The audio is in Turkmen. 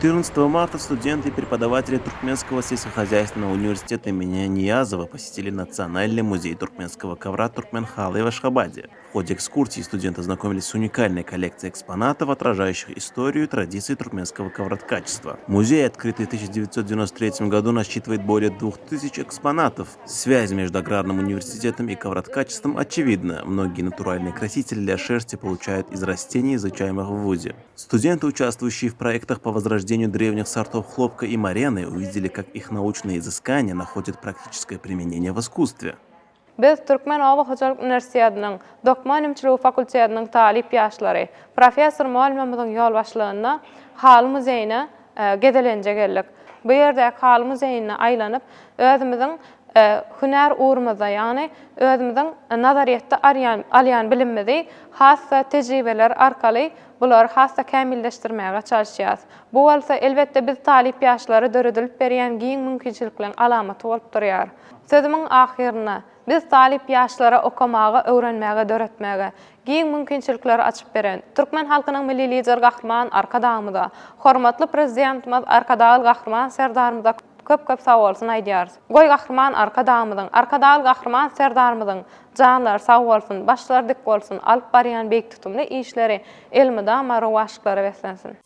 14 марта студенты и преподаватели Туркменского сельскохозяйственного университета имени Ниязова посетили Национальный музей туркменского ковра Туркменхалы в Ашхабаде. В ходе экскурсии студенты знакомились с уникальной коллекцией экспонатов, отражающих историю и традиции туркменского ковроткачества. Музей, открытый в 1993 году, насчитывает более 2000 экспонатов. Связь между аграрным университетом и ковроткачеством очевидна. Многие натуральные красители для шерсти получают из растений, изучаемых в вузе. Студенты, участвующие в проектах по возрождению древних сортов хлопка и марены, увидели, как их научные изыскания находят практическое применение в искусстве. Biz Türkmen Ova Hocalyk Üniversitetining Dokman Ilmçiligi Fakultetining talip ýaşlary professor Muallimamyň ýol başlygynda Haly muzeýine gedelenje geldik. Bu ýerde Haly muzeýine aýlanyp özümiziň hüner uğrumyza, ýani özümiziň nazariýetde alýan bilimimizi hassa tejribeler arkaly bular hassa kämilleşdirmäge çalışýas. Bu bolsa elbetde biz talip ýaşlary döredilip berýän giň mümkinçilikleriniň alamaty bolup durýar. Sözümiň ahyrynda biz talip ýaşlara okamaga, öwrenmäge, döretmäge, giň mümkinçilikleri açyp beren Türkmen halkynyň milli lider gahrman arkadamyda, hormatly prezidentimiz arkadaly gahrman serdarymyza köp sag bolsun aýdýarys. Goý gahrman arkadaly gahrman serdarymyzyň janlar sag bolsun, başlary dik bolsun, alyp barýan beýik tutumly işleri elmida maru waşyklary beslensin.